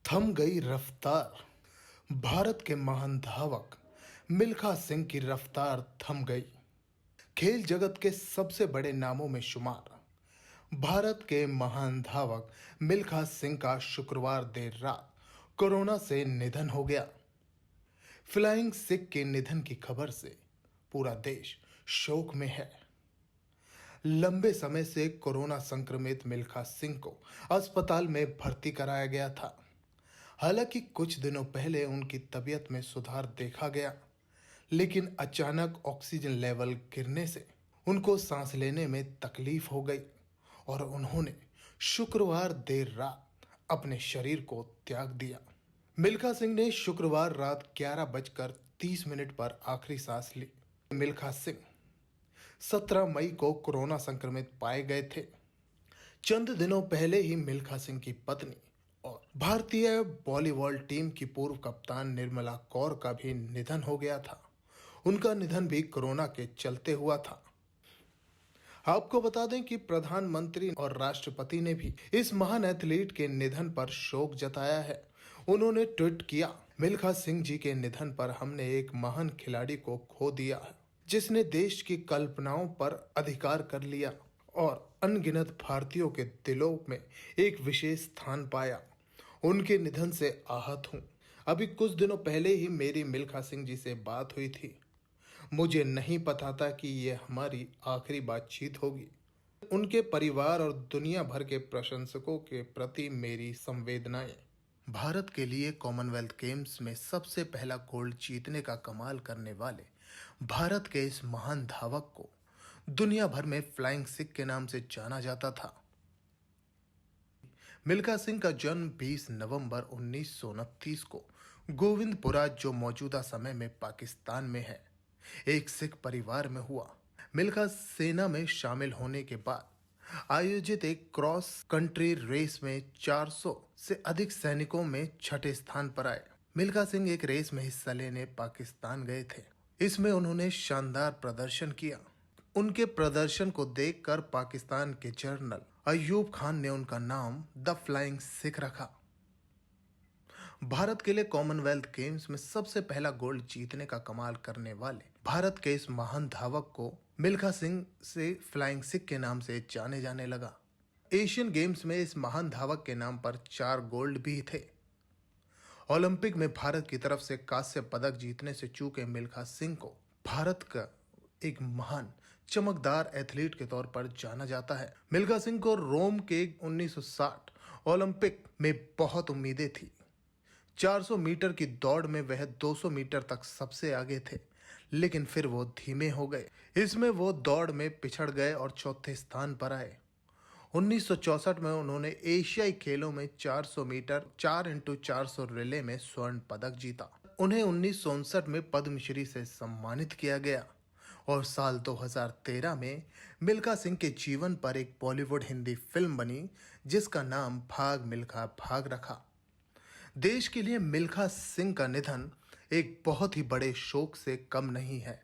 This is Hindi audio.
थम गई रफ्तार। भारत के महान धावक मिल्खा सिंह की रफ्तार थम गई। खेल जगत के सबसे बड़े नामों में शुमार भारत के महान धावक मिल्खा सिंह का शुक्रवार देर रात कोरोना से निधन हो गया। फ्लाइंग सिख के निधन की खबर से पूरा देश शोक में है। लंबे समय से कोरोना संक्रमित मिल्खा सिंह को अस्पताल में भर्ती कराया गया था। हालांकि कुछ दिनों पहले उनकी तबीयत में सुधार देखा गया, लेकिन अचानक ऑक्सीजन लेवल गिरने से उनको सांस लेने में तकलीफ हो गई और उन्होंने शुक्रवार देर रात अपने शरीर को त्याग दिया। मिल्खा सिंह ने शुक्रवार रात 11:30 पर आखिरी सांस ली। मिल्खा सिंह 17 मई को कोरोना संक्रमित पाए गए थे। चंद दिनों पहले ही मिल्खा सिंह की पत्नी और भारतीय वॉलीबॉल टीम की पूर्व कप्तान निर्मला कौर का भी निधन हो गया था। उनका निधन भी कोरोना के चलते हुआ था। आपको बता दें कि प्रधानमंत्री और राष्ट्रपति ने भी इस महान एथलीट के निधन पर शोक जताया है। उन्होंने ट्वीट किया, मिल्खा सिंह जी के निधन पर हमने एक महान खिलाड़ी को खो दिया है, जिसने देश की कल्पनाओं पर अधिकार कर लिया और अनगिनत भारतीयों के दिलों में एक विशेष स्थान पाया। उनके निधन से आहत हूं। अभी कुछ दिनों पहले ही मेरी मिल्खा सिंह जी से बात हुई थी। मुझे नहीं पता था कि यह हमारी आखिरी बातचीत होगी। उनके परिवार और दुनिया भर के प्रशंसकों के प्रति मेरी संवेदनाएं। भारत के लिए कॉमनवेल्थ गेम्स में सबसे पहला गोल्ड जीतने का कमाल करने वाले भारत के इस महान धावक को दुनिया भर में फ्लाइंग सिख के नाम से जाना जाता था। मिल्खा सिंह का जन्म 20 नवंबर 1929 को गोविंदपुरा, जो मौजूदा समय में पाकिस्तान में है, एक सिख परिवार में हुआ। मिल्खा सेना में शामिल होने के बाद आयोजित एक क्रॉस कंट्री रेस में 400 से अधिक सैनिकों में छठे स्थान पर आए। मिल्खा सिंह एक रेस में हिस्सा लेने पाकिस्तान गए थे। इसमें उन्होंने शानदार प्रदर्शन किया। उनके प्रदर्शन को देखकर पाकिस्तान के जनरल अयूब खान ने उनका नाम द फ्लाइंग सिख रखा। भारत के लिए कॉमनवेल्थ गेम्स में सबसे पहला गोल्ड जीतने का कमाल करने वाले भारत के इस महान धावक को मिल्खा सिंह से फ्लाइंग सिख के नाम से जाने जाने लगा। एशियन गेम्स में इस महान धावक के नाम पर 4 गोल्ड भी थे। ओलंपिक में भारत की तरफ से कांस्य पदक जीतने से चूके मिल्खा सिंह को भारत का एक महान चमकदार एथलीट के तौर पर जाना जाता है। मिल्खा सिंह को रोम के 1960 ओलंपिक में बहुत उम्मीदें थी। 400 मीटर की दौड़ में वह 200 मीटर तक सबसे आगे थे, लेकिन फिर वो धीमे हो गए। इसमें वो दौड़ में पिछड़ गए और चौथे स्थान पर आए। 1964 में उन्होंने एशियाई खेलों में 400 मीटर 4x400 रिले में स्वर्ण पदक जीता। उन्हें 1959 में पद्मश्री से सम्मानित किया गया और साल 2013 में मिल्खा सिंह के जीवन पर एक बॉलीवुड हिंदी फिल्म बनी, जिसका नाम भाग मिल्खा भाग रखा। देश के लिए मिल्खा सिंह का निधन एक बहुत ही बड़े शोक से कम नहीं है।